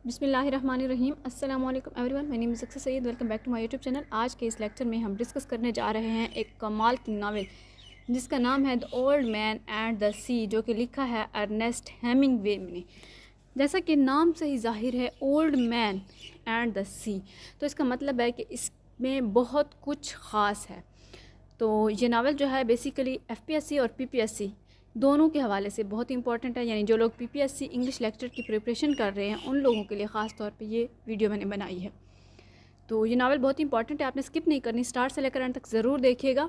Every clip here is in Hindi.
बिस्मिल्लाहिर्रहमानिर्रहीम अस्सलाम वालेकुम everyone, my name is Success Syed. Welcome back to my YouTube channel. आज के इस लेक्चर में हम डिस्कस करने जा रहे हैं एक कमाल की नावल जिसका नाम है the old man and the sea, जो कि लिखा है अर्नेस्ट हेमिंगवे ने। जैसा कि नाम से ही जाहिर है, ओल्ड मैन एंड द सी, तो इसका मतलब है कि इसमें बहुत कुछ ख़ास है। तो ये नावल जो है बेसिकली एफपीएससी और पीपीएससी दोनों के हवाले से बहुत इंपॉर्टेंट है। यानी जो लोग पीपीएससी इंग्लिश लेक्चर की प्रिपरेशन कर रहे हैं उन लोगों के लिए ख़ास तौर पे ये वीडियो मैंने बनाई है। तो ये नावल बहुत इंपॉर्टेंट है, आपने स्किप नहीं करनी, स्टार्ट से लेकर एंड तक ज़रूर देखिएगा,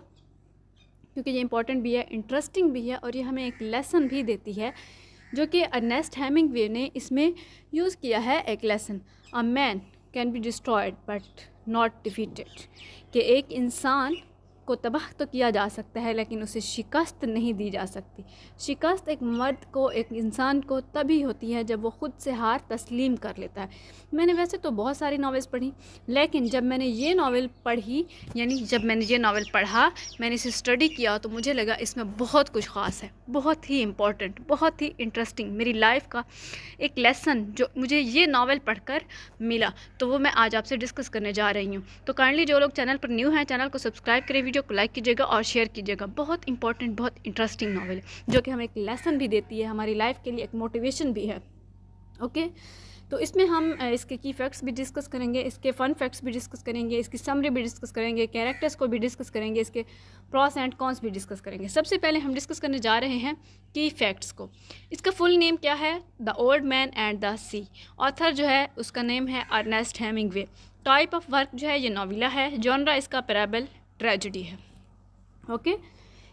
क्योंकि ये इंपॉर्टेंट भी है, इंटरेस्टिंग भी है और ये हमें एक लेसन भी देती है जो कि अर्नेस्ट हेमिंगवे ने इसमें यूज़ किया है। एक lesson, a man can be destroyed but not defeated, कि एक इंसान को तबाह तो किया जा सकता है लेकिन उसे शिकस्त नहीं दी जा सकती। शिकस्त एक मर्द को, एक इंसान को तभी होती है जब वो ख़ुद से हार तस्लीम कर लेता है। मैंने वैसे तो बहुत सारी नावल्स पढ़ी, लेकिन जब मैंने ये नावल पढ़ी, यानी जब मैंने ये नावल पढ़ा, मैंने इसे स्टडी किया, तो मुझे लगा इसमें बहुत कुछ ख़ास है, बहुत ही इम्पॉर्टेंट, बहुत ही इंटरेस्टिंग, मेरी लाइफ का एक लेसन जो मुझे ये नावल पढ़कर मिला, तो वो मैं आज आपसे डिस्कस करने जा रही हूँ। तो काइंडली जो लोग चैनल पर न्यू हैं, चैनल को सब्सक्राइब करें, वीडियो को लाइक कीजिएगा और शेयर कीजिएगा। बहुत इंपॉर्टेंट, बहुत इंटरेस्टिंग नावल है जो कि हमें एक लेसन भी देती है, हमारी लाइफ के लिए एक मोटिवेशन भी है। ओके, तो इसमें हम इसके की फैक्ट्स भी डिस्कस करेंगे, इसके फ़न फैक्ट्स भी डिस्कस करेंगे, इसकी समरी भी डिस्कस करेंगे, कैरेक्टर्स को भी डिस्कस करेंगे, इसके प्रॉस एंड कॉन्स भी डिस्कस करेंगे। सबसे पहले हम डिस्कस करने जा रहे हैं की फैक्ट्स को। इसका फुल नेम क्या है? The old man and the sea. Author जो है उसका नेम है Ernest Hemingway. Type of work जो है ये नॉविला है। जॉनरा इसका पैराबल ट्रेजेडी है। ओके,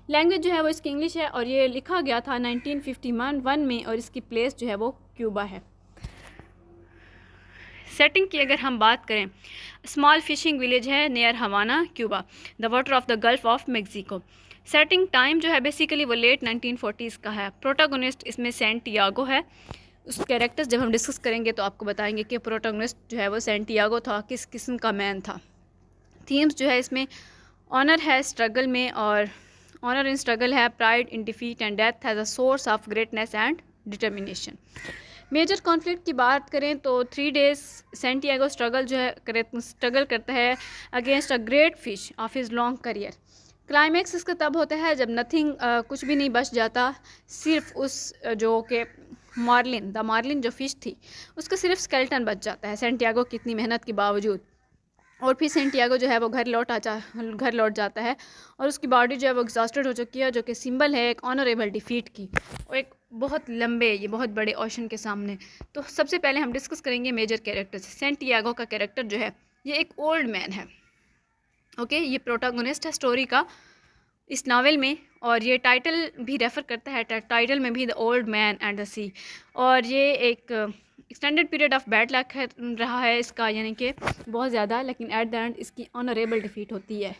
लैंग्वेज जो है वो इसकी इंग्लिश है और ये लिखा गया था 1951 में और इसकी प्लेस जो है वो क्यूबा है। सेटिंग की अगर हम बात करें, स्मॉल फिशिंग विलेज है near Havana, Cuba, the water of the Gulf of Mexico. Setting time जो है बेसिकली वो लेट 1940s का है। प्रोटागोनिस्ट इसमें सैंटियागो है। उस कैरेक्टर्स जब हम डिस्कस करेंगे तो आपको बताएंगे कि प्रोटागोनिस्ट जो है वो सैंटियागो था, किस किस्म का मैन था। थीम्स जो है इसमें ऑनर है स्ट्रगल में, और ऑनर इन स्ट्रगल है, pride in defeat and death has a source of greatness and determination. Major conflict की बात करें तो 3 डेज सैंटियागो स्ट्रगल करता है against a great fish of his long career. Climax इसका तब होता है जब नथिंग, कुछ भी नहीं बच जाता, सिर्फ उस जो कि द मार्लिन जो फ़िश थी उसका सिर्फ स्केलेटन बच जाता है सैंटियागो की इतनी मेहनत के बावजूद। और फिर सैंटियागो जो है वो घर लौट जाता है और उसकी बॉडी जो है वो एग्जॉस्टेड हो चुकी है, जो कि सिंबल है एक ऑनरेबल डिफीट की और एक बहुत लंबे, ये बहुत बड़े ओशन के सामने। तो सबसे पहले हम डिस्कस करेंगे मेजर कैरेक्टर्स। सैंटियागो का कैरेक्टर जो है ये एक ओल्ड मैन है। ओके, ये प्रोटागोनिस्ट है स्टोरी का इस नावल में, और ये टाइटल भी रेफ़र करता है, टाइटल में भी the old man and the sea. और ये एक extended period of bad luck रहा है इसका, यानी कि बहुत ज़्यादा, लेकिन एट द एंड इसकी ऑनरेबल डिफीट होती है।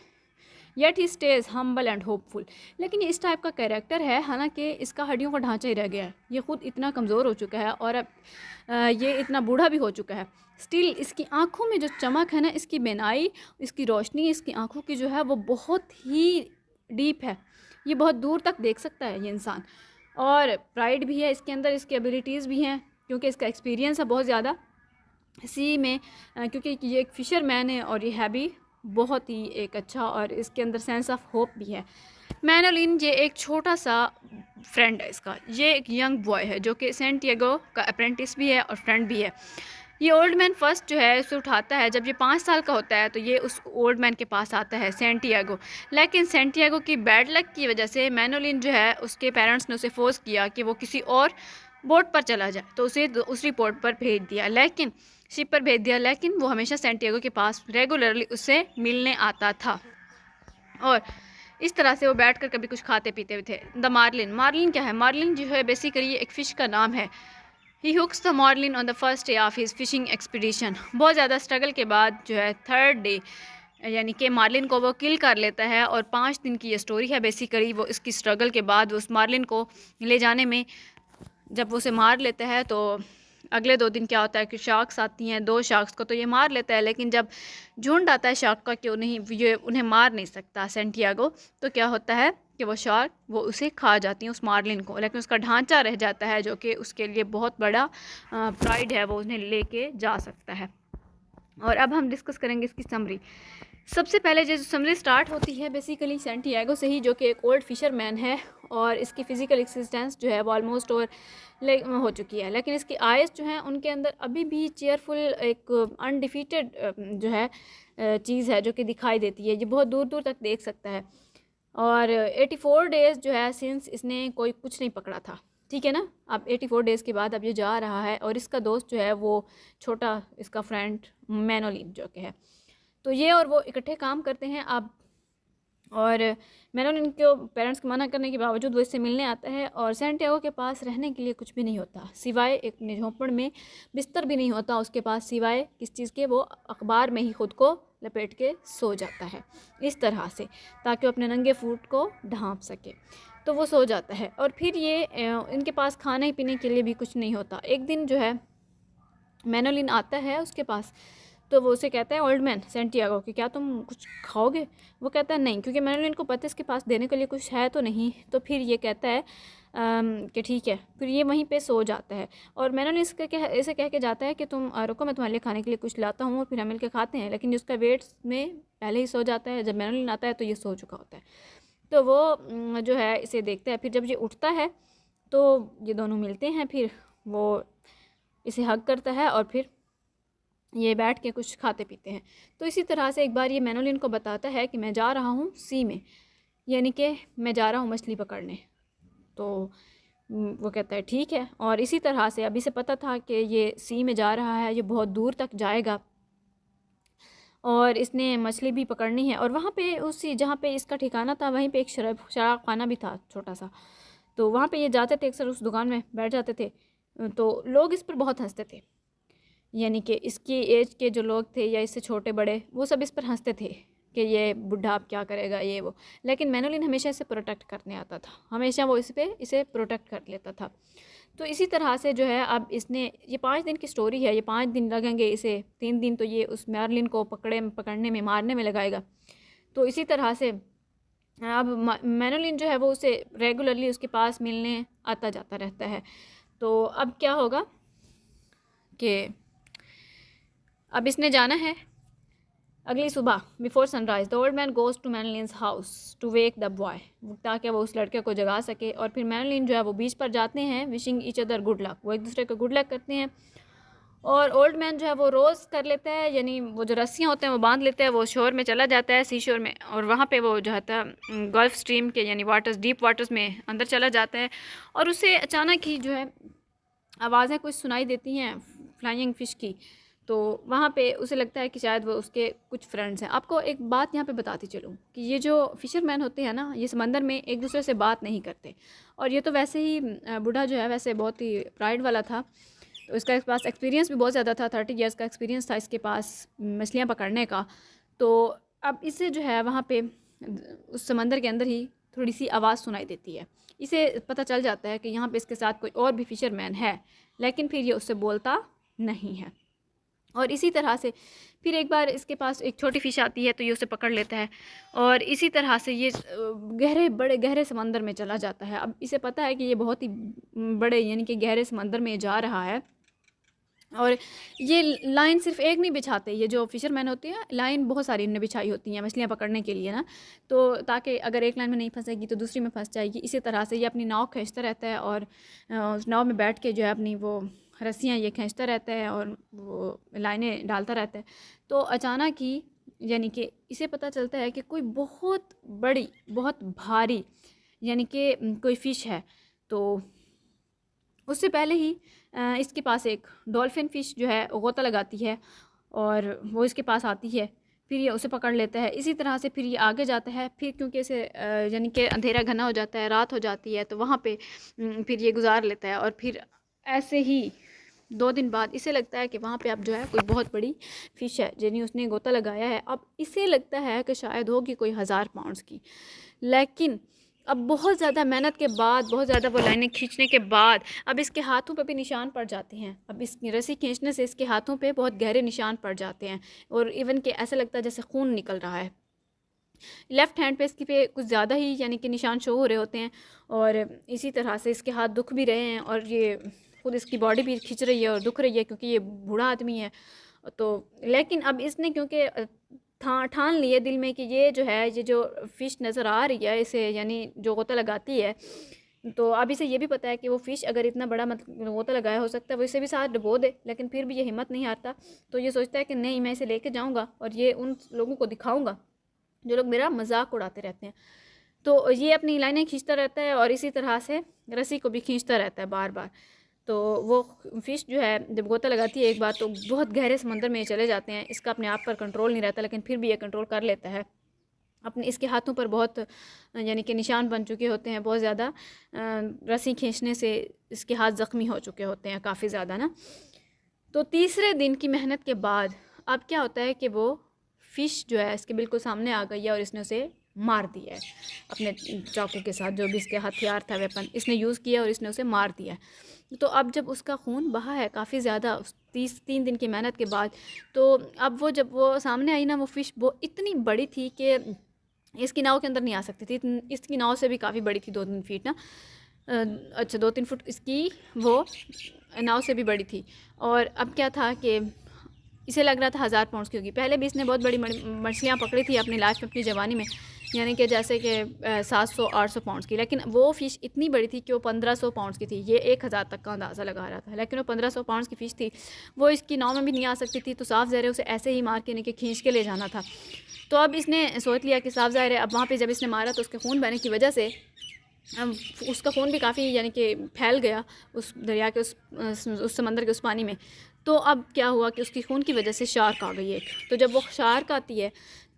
Yet he stays humble and hopeful. लेकिन ये इस टाइप का कैरेक्टर है, हालांकि इसका हड्डियों का ढांचा ही रह गया है, ये ख़ुद इतना कमज़ोर हो चुका है और अब ये इतना बूढ़ा भी हो चुका है। स्टिल इसकी आँखों में जो चमक है ना, इसकी बेनाई, इसकी रोशनी, इसकी आँखों की जो है वो बहुत ही डीप है, ये बहुत दूर तक देख सकता है ये इंसान। और प्राइड भी है इसके अंदर, इसकी एबिलिटीज़ भी हैं, क्योंकि इसका एक्सपीरियंस है बहुत ज़्यादा सी में, क्योंकि ये एक फ़िशर मैन है और ये है भी बहुत ही एक अच्छा, और इसके अंदर सेंस ऑफ होप भी है। मैनोलिन ये एक छोटा सा फ्रेंड है इसका, ये एक यंग बॉय है जो कि सैंटियागो का अप्रेंटिस भी है और फ्रेंड भी है। ये ओल्ड मैन फर्स्ट जो है उसे उठाता है जब ये 5 साल का होता है, तो ये उस ओल्ड मैन के पास आता है सैंटियागो। लेकिन सैंटियागो की बैड लक की वजह से मैनोलिन जो है, उसके पेरेंट्स ने उसे फोर्स किया कि वो किसी और बोट पर चला जाए, तो उसे दूसरी बोट पर भेज दिया, लेकिन शिप पर भेज दिया, लेकिन वो हमेशा सैंटियागो के पास रेगुलरली उससे मिलने आता था और इस तरह से वो बैठकर कभी कुछ खाते पीते भी थे। द मार्लिन क्या है? मार्लिन जो है बेसिकली एक फ़िश का नाम है। He hooks the marlin on the first day of his fishing expedition. बहुत ज़्यादा स्ट्रगल के बाद जो है 3rd डे यानी कि मार्लिन को वो किल कर लेता है, और 5 दिन की ये स्टोरी है बेसिकली। वो इसकी स्ट्रगल के बाद उस मार्लिन को ले जाने में, जब वो उसे मार लेता है तो अगले 2 दिन क्या होता है कि शार्क्स आती हैं, 2 शार्क्स को तो ये मार लेता है, लेकिन जब झुंड आता है शार्क का कि ये उन्हें मार नहीं सकता सैंटियागो, तो क्या होता है कि वो शार्क वो उसे खा जाती हैं उस मार्लिन को, लेकिन उसका ढांचा रह जाता है जो कि उसके लिए बहुत बड़ा प्राइड है, वो उन्हें लेके जा सकता है। और अब हम डिस्कस करेंगे इसकी समरी। सबसे पहले जो समरी स्टार्ट होती है बेसिकली सैंटियागो से ही, जो कि एक ओल्ड फिशरमैन है और इसकी फ़िज़िकल एक्सिस्टेंस जो है वो ऑलमोस्ट और हो चुकी है, लेकिन इसकी आइज़ जो हैं उनके अंदर अभी भी चेयरफुल एक अनडिफीटेड जो है चीज़ है जो कि दिखाई देती है। ये बहुत दूर दूर तक देख सकता है। और 84 डेज़ जो है सिंस इसने कोई कुछ नहीं पकड़ा था, ठीक है ना। अब 84 डेज़ के बाद अब ये जा रहा है और इसका दोस्त जो है वो छोटा इसका फ्रेंड मैनोलिन जो कि है, तो ये और वो इकट्ठे काम करते हैं। अब और मैनोलिन के पेरेंट्स के मना करने के बावजूद वो इससे मिलने आता है और सैंटियागो के पास रहने के लिए कुछ भी नहीं होता सिवाय एक झोंपड़ में, बिस्तर भी नहीं होता उसके पास सिवाय किस चीज़ के, वो अखबार में ही ख़ुद को लपेट के सो जाता है इस तरह से, ताकि वो अपने नंगे फूट को ढांप सके। तो वो सो जाता है और फिर ये इनके पास खाने पीने के लिए भी कुछ नहीं होता। एक दिन जो है मैनोलिन आता है उसके पास, तो वो उसे कहता है ओल्ड मैन सैंटियागो कि क्या तुम कुछ खाओगे। वो कहता है नहीं, क्योंकि मैनोलिन को पता है इसके पास देने के लिए कुछ है तो नहीं। तो फिर ये कहता है कि ठीक है, फिर ये वहीं पे सो जाता है और मैनोलिन ऐसे कह के जाता है कि तुम रुको, मैं तुम्हारे लिए खाने के लिए कुछ लाता हूँ और फिर हम मिल के खाते हैं। लेकिन उसका वेट में पहले ही सो जाता है, जब मैनोलिन आता है तो ये सो चुका होता है। तो वो जो है इसे देखता है, फिर जब ये उठता है तो ये दोनों मिलते हैं, फिर वो इसे हग करता है और फिर ये बैठ के कुछ खाते पीते हैं। तो इसी तरह से एक बार ये मैनोलिन को बताता है कि मैं जा रहा हूँ सी में, यानी कि मैं जा रहा हूँ मछली पकड़ने। तो वो कहता है ठीक है। और इसी तरह से अभी से पता था कि ये सी में जा रहा है, ये बहुत दूर तक जाएगा और इसने मछली भी पकड़नी है। और वहाँ पे उसी जहाँ पे इसका ठिकाना था वहीं पे एक शराब खाना भी था छोटा सा, तो वहाँ पे ये जाते थे अक्सर, उस दुकान में बैठ जाते थे। तो लोग इस पर बहुत हंसते थे, यानी कि इसकी एज के जो लोग थे या इससे छोटे बड़े वो सब इस पर हंसते थे कि ये बुढ़ा अब क्या करेगा ये वो। लेकिन मैनोलिन हमेशा इसे प्रोटेक्ट करने आता था, हमेशा वो इसे प्रोटेक्ट कर लेता था। तो इसी तरह से जो है अब इसने, ये 5 दिन की स्टोरी है, ये 5 दिन लगेंगे इसे, 3 दिन तो ये उस मैरलिन को पकड़ने में मारने में लगाएगा। तो इसी तरह से अब मैनोलिन जो है वो उसे रेगुलरली उसके पास मिलने आता जाता रहता है। तो अब क्या होगा कि अब इसने जाना है अगली सुबह before sunrise. The old man goes to Manolin's house to wake the boy, ताकि वो उस लड़के को जगा सके। और फिर मैनोलिन जो है वो बीच पर जाते हैं, wishing each other good luck, वो एक दूसरे को गुड लक करते हैं। और ओल्ड मैन जो है वो रोज़ कर लेता है, यानी वो जो रस्सियाँ होते हैं वो बांध लेते हैं, वो शोर में चला जाता है, सी शोर में, और वहाँ पे वो जो है गल्फ़ स्ट्रीम के यानी वाटर्स, डीप वाटर्स में अंदर चला जाता है। और उसे अचानक ही जो है आवाज़ें कुछ सुनाई देती हैं फ्लाइंग फ़िश की। तो वहाँ पे उसे लगता है कि शायद वो उसके कुछ फ्रेंड्स हैं। आपको एक बात यहाँ पे बताती चलूँ कि ये जो फ़िशरमैन होते हैं ना, ये समंदर में एक दूसरे से बात नहीं करते। और ये तो वैसे ही बूढ़ा जो है वैसे बहुत ही प्राइड वाला था, तो इसका पास एक्सपीरियंस भी बहुत ज़्यादा था, 30 ईयर्स का एक्सपीरियंस था इसके पास मछलियाँ पकड़ने का। तो अब इसे जो है वहाँ पे उस समंदर के अंदर ही थोड़ी सी आवाज़ सुनाई देती है। इसे पता चल जाता है कि यहाँ पे इसके साथ कोई और भी फ़िशरमैन है, लेकिन फिर ये उससे बोलता नहीं है। और इसी तरह से फिर एक बार इसके पास एक छोटी फ़िश आती है तो ये उसे पकड़ लेता है और इसी तरह से ये बड़े गहरे समंदर में चला जाता है। अब इसे पता है कि ये बहुत ही बड़े यानी कि गहरे समंदर में जा रहा है। और ये लाइन सिर्फ एक नहीं बिछाते, ये जो फ़िशरमैन होते हैं लाइन बहुत सारी इनने बिछाई होती हैं मछलियाँ पकड़ने के लिए ना, तो ताकि अगर एक लाइन में नहीं फंसेगी तो दूसरी में फंस जाएगी। इसी तरह से ये अपनी नाव खींचता रहता है और उस नाव में बैठ के जो है अपनी वो रस्सियाँ ये खींचता रहता है और वो लाइनें डालता रहता है। तो अचानक ही यानी कि इसे पता चलता है कि कोई बहुत बड़ी बहुत भारी यानी कि कोई फ़िश है। तो उससे पहले ही इसके पास एक डॉल्फिन फ़िश जो है गोता लगाती है और वो इसके पास आती है, फिर ये उसे पकड़ लेता है। इसी तरह से फिर ये आगे जाता है, फिर क्योंकि इसे यानी कि अंधेरा घना हो जाता है, रात हो जाती है, तो वहाँ पे फिर ये गुजार लेता है। और फिर ऐसे ही 2 दिन बाद इसे लगता है कि वहाँ पे अब जो है कोई बहुत बड़ी फ़िश है जिन्हें उसने गोता लगाया है। अब इसे लगता है कि शायद होगी कोई 1000 पाउंड्स की, लेकिन अब बहुत ज़्यादा मेहनत के बाद, बहुत ज़्यादा वो लाइनें खींचने के बाद अब इसके हाथों पे भी निशान पड़ जाते हैं। अब इस रस्सी खींचने से इसके हाथों पे बहुत गहरे निशान पड़ जाते हैं और इवन कि ऐसा लगता है जैसे खून निकल रहा है। लेफ़्ट हैंड पे इसकी पे कुछ ज़्यादा ही यानी कि निशान शो हो रहे होते हैं और इसी तरह से इसके हाथ दुख भी रहे हैं और ये खुद इसकी बॉडी भी खिंच रही है और दुख रही है क्योंकि ये बूढ़ा आदमी है। तो लेकिन अब इसने क्योंकि ठान लिए दिल में कि ये जो है, ये जो फ़िश नज़र आ रही है इसे, यानी जो गोता लगाती है, तो अब इसे ये भी पता है कि वो फ़िश अगर इतना बड़ा मतलब गोता लगाया, हो सकता है वो इसे भी साथ डुबो दे, लेकिन फिर भी ये हिम्मत नहीं हारता। तो ये सोचता है कि नहीं, मैं इसे लेके जाऊँगा और ये उन लोगों को दिखाऊँगा जो लोग मेरा मजाक उड़ाते रहते हैं। तो ये अपनी लाइनें खींचता रहता है और इसी तरह से रस्सी को भी खींचता रहता है बार बार। तो वो फ़िश जो है जब गोता लगाती है एक बार, तो बहुत गहरे समंदर में चले जाते हैं। इसका अपने आप पर कंट्रोल नहीं रहता, लेकिन फिर भी ये कंट्रोल कर लेता है। अपने इसके हाथों पर बहुत यानी कि निशान बन चुके होते हैं, बहुत ज़्यादा रस्सी खींचने से इसके हाथ ज़ख्मी हो चुके होते हैं काफ़ी ज़्यादा ना। तो तीसरे दिन की मेहनत के बाद अब क्या होता है कि वो फ़िश जो है इसके बिल्कुल सामने आ गई है और इसने उसे मार दिया है अपने चाकू के साथ। जो भी इसके हथियार था, वेपन, इसने यूज़ किया और इसने उसे मार दिया। तो अब जब उसका खून बहा है काफ़ी ज़्यादा उस 3 दिन की मेहनत के बाद, तो अब वो जब वो सामने आई ना, वो फ़िश वो इतनी बड़ी थी कि इसकी नाव के अंदर नहीं आ सकती थी। इसकी नाव से भी काफ़ी बड़ी थी, 2-3 फीट ना। अच्छा, 2-3 फुट इसकी वो नाव से भी बड़ी थी। और अब क्या था कि इसे लग रहा था 1000 पाउंड्स की होगी। पहले भी इसने बहुत बड़ी मछलियाँ पकड़ी थी अपनी लाइफ में, अपनी जवानी में, यानी कि जैसे कि 700-800 पाउंड्स की। लेकिन वो फ़िश इतनी बड़ी थी कि वो 1500 पाउंड्स की थी। ये 1000 तक का अंदाज़ा लगा रहा था, लेकिन वो 1500 पाउंड्स की फ़िश थी। वो इसकी नाव में भी नहीं आ सकती थी, तो साफ ज़ाहिर है उसे ऐसे ही मार के यानी कि खींच के ले जाना था। तो अब इसने सोच लिया कि साफ ज़ाहिर है, अब वहाँ पे जब इसने मारा तो उसके खून बहने की वजह से उसका खून भी काफ़ी यानी कि फैल गया उस दरिया के उस समंदर के उस पानी में। तो अब क्या हुआ कि उसकी खून की वजह से शार्क आ गई एक। तो जब वो शार्क आती है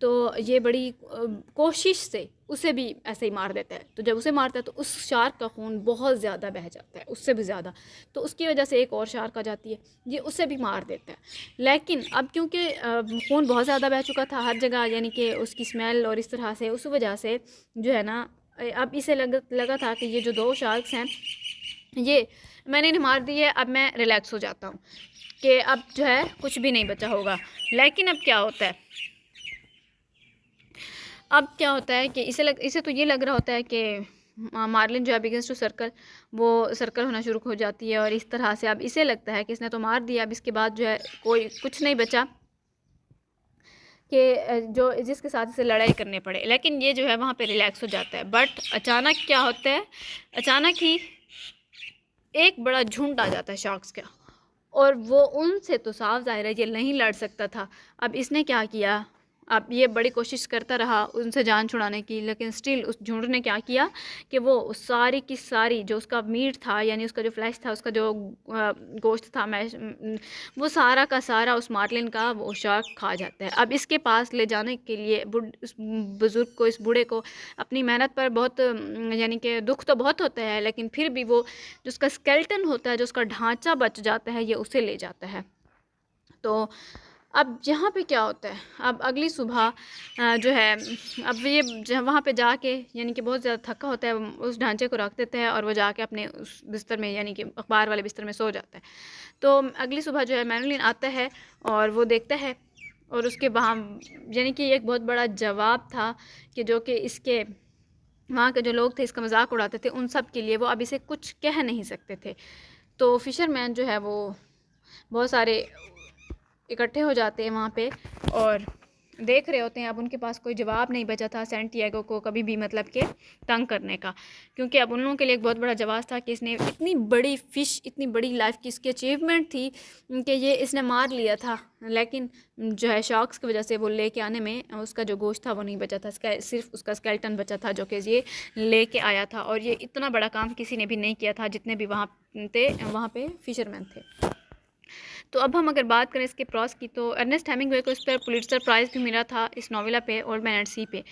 तो ये बड़ी कोशिश से उसे भी ऐसे ही मार देता है। तो जब उसे मारता है तो उस शार्क का खून बहुत ज़्यादा बह जाता है, उससे भी ज़्यादा। तो उसकी वजह से एक और शार्क आ जाती है, ये उसे भी मार देता है। लेकिन अब क्योंकि खून बहुत ज़्यादा बह चुका था हर जगह, यानी कि उसकी स्मेल और इस तरह से, उस वजह से जो है ना, अब इसे लगा था कि ये जो 2 शार्क्स हैं, ये मैंने इन्हें मार दी है, अब मैं रिलैक्स हो जाता हूँ कि अब जो है कुछ भी नहीं बचा होगा। लेकिन अब क्या होता है, कि इसे तो ये लग रहा होता है कि मार्लिन जो है बिगिंस टू सर्कल, वो सर्कल होना शुरू हो जाती है और इस तरह से अब इसे लगता है कि इसने तो मार दिया, अब इसके बाद जो है कोई कुछ नहीं बचा कि जो जिसके साथ इसे लड़ाई करनी पड़े। लेकिन ये जो है वहाँ पे रिलैक्स हो जाता है। बट अचानक क्या होता है, अचानक ही एक बड़ा झुंड आ जाता है शार्क्स का, और वो उनसे तो साफ ज़ाहिर है ये नहीं लड़ सकता था। अब इसने क्या किया, अब ये बड़ी कोशिश करता रहा उनसे जान छुड़ाने की, लेकिन स्टिल उस झुंड ने क्या किया कि वो सारी की सारी जो उसका मीट था, यानी उसका जो फ्लैश था, उसका जो गोश्त था, वो सारा का सारा उस मार्लिन का वो शार्क खा जाता है। अब इसके पास ले जाने के लिए उस बुज़ुर्ग को, इस बूढ़े को, अपनी मेहनत पर बहुत यानी कि दुख तो बहुत होता है, लेकिन फिर भी वो जो उसका स्केल्टन होता है, जो उसका ढांचा बच जाता है, ये उसे ले जाता है। तो अब यहाँ पे क्या होता है, अब अगली सुबह जो है, अब ये वहाँ पे जाके यानी कि बहुत ज़्यादा थका होता है, उस ढांचे को रख देता है और वो जाके अपने उस बिस्तर में, यानी कि अखबार वाले बिस्तर में सो जाता है। तो अगली सुबह जो है मैनुलिन आता है और वो देखता है, और उसके वहाँ यानी कि एक बहुत बड़ा जवाब था कि जो कि इसके वहाँ के जो लोग थे इसका मजाक उड़ाते थे, उन सब के लिए वो अब इसे कुछ कह नहीं सकते थे। तो फिशरमैन जो है वो बहुत सारे इकट्ठे हो जाते हैं वहाँ पे और देख रहे होते हैं। अब उनके पास कोई जवाब नहीं बचा था सैंटियागो को कभी भी मतलब के तंग करने का, क्योंकि अब उन लोगों के लिए एक बहुत बड़ा जवाब था कि इसने इतनी बड़ी फ़िश, इतनी बड़ी लाइफ की इसकी अचीवमेंट थी कि ये इसने मार लिया था, लेकिन जो है शार्क्स की वजह से वो लेके आने में उसका जो गोश्त था वो नहीं बचा था, सिर्फ उसका स्केलेटन बचा था जो कि ये लेके आया था। और ये इतना बड़ा काम किसी ने भी नहीं किया था जितने भी वहाँ पे फिशरमैन थे। तो अब हम अगर बात करें इसके प्रॉस की, तो अर्नेस्ट हेमिंगवे को इस पर पुलिट्ज़र प्राइज़ भी मिला था इस नावला पे, ओल्ड मैन एट सी पे,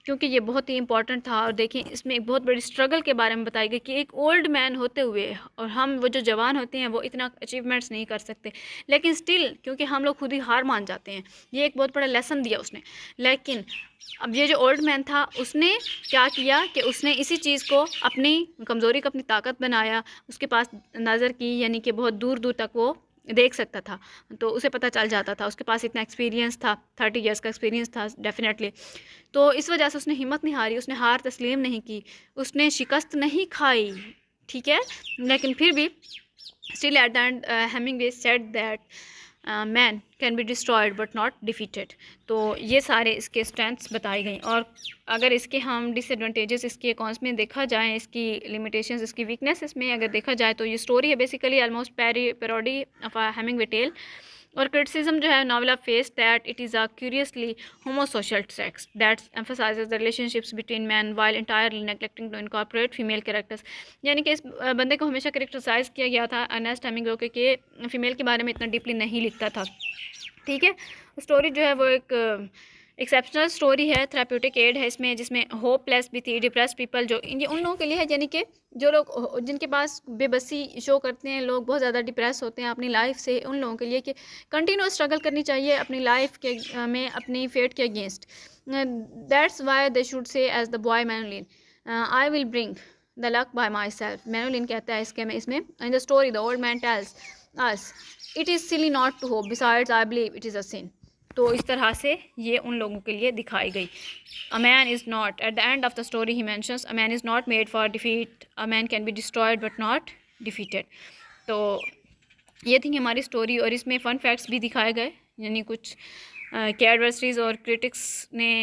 क्योंकि ये बहुत ही इंपॉर्टेंट था। और देखें इसमें एक बहुत बड़ी स्ट्रगल के बारे में बताई गई कि एक ओल्ड मैन होते हुए और हम वो जो जवान होते हैं वो इतना अचीवमेंट्स नहीं कर सकते, लेकिन स्टिल क्योंकि हम लोग खुद ही हार मान जाते हैं, ये एक बहुत बड़ा लेसन दिया उसने। लेकिन अब ये जो ओल्ड मैन था उसने क्या किया कि उसने इसी चीज़ को अपनी कमज़ोरी को अपनी ताकत बनाया, उसके पास नज़र की, यानी कि बहुत दूर दूर तक वो देख सकता था, तो उसे पता चल जाता था, उसके पास इतना एक्सपीरियंस था, 30 ईयर्स का एक्सपीरियंस था डेफिनेटली। तो इस वजह से उसने हिम्मत नहीं हारी, उसने हार तस्लीम नहीं की, उसने शिकस्त नहीं खाई, ठीक है। लेकिन फिर भी still at the and Hemingway said that man can be destroyed but not defeated. तो ये सारे इसके स्ट्रेंथ्स बताई गई। और अगर इसके हम डिसएडवांटेजेस इसके कौन्स में देखा जाए, इसकी लिमिटेशंस, इसकी वीकनेसेस में अगर देखा जाए, तो ये स्टोरी है basically almost parody of a Hemingway tale. और क्रिटिसिज्म जो है novel face that it is a curiously homosocial text that emphasizes the relationships between men while entirely neglecting to incorporate female characters। यानी कि इस बंदे को हमेशा करेक्टराइज किया गया था अर्नेस्ट हेमिंगवे के फीमेल के बारे में इतना डीपली नहीं लिखता था, ठीक है। स्टोरी जो है वो एक एक्सेप्शनल स्टोरी है, थेराप्यूटिक एड है इसमें, जिसमें होपलेस भी थी, डिप्रेस पीपल, जो ये उन लोगों के लिए है, यानी कि जो लोग जिनके पास बेबसी शो करते हैं, लोग बहुत ज़्यादा डिप्रेस होते हैं अपनी लाइफ से, उन लोगों के लिए कि कंटिन्यू स्ट्रगल करनी चाहिए अपनी लाइफ के में अपनी फेट के against. That's why they should say as the boy Manolin, I will bring the luck by myself. Manolin कहता है इसमें in the story the old man tells us it is silly not to hope besides I believe it is a sin. तो इस तरह से ये उन लोगों के लिए दिखाई गई। A man is not, eight the end of the story he mentions, a man is not made for defeat, a man can be destroyed but not defeated. तो ये थी हमारी स्टोरी। और इसमें फ़न फैक्ट्स भी दिखाए गए, यानी कुछ के एडवर्सरीज और क्रिटिक्स ने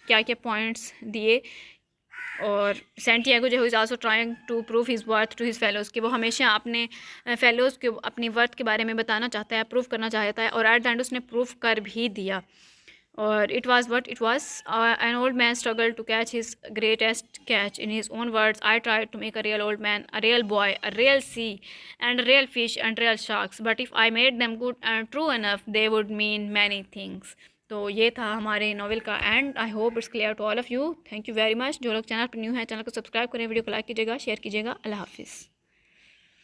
क्या क्या पॉइंट्स दिए। और सैंटियागो जो is also trying to prove his worth to his fellows, कि वो हमेशा अपने फेलोज़ के अपनी वर्थ के बारे में बताना चाहता है, प्रूव करना चाहता है, और एट द एंड उसने प्रूव कर भी दिया। और it was what it was, an old man struggle to catch his greatest catch, in his own words I tried to make a real old man, a real boy, a real sea and real fish and real sharks, but if I made them good and true enough they would mean many things. तो ये था हमारे नॉवल का end. I hope it's clear to all of you. Thank you very much. जो लोग चैनल पर न्यू हैं, चैनल को सब्सक्राइब करें, वीडियो को लाइक कीजिएगा, शेयर कीजिएगा। अल्लाह हाफिज़।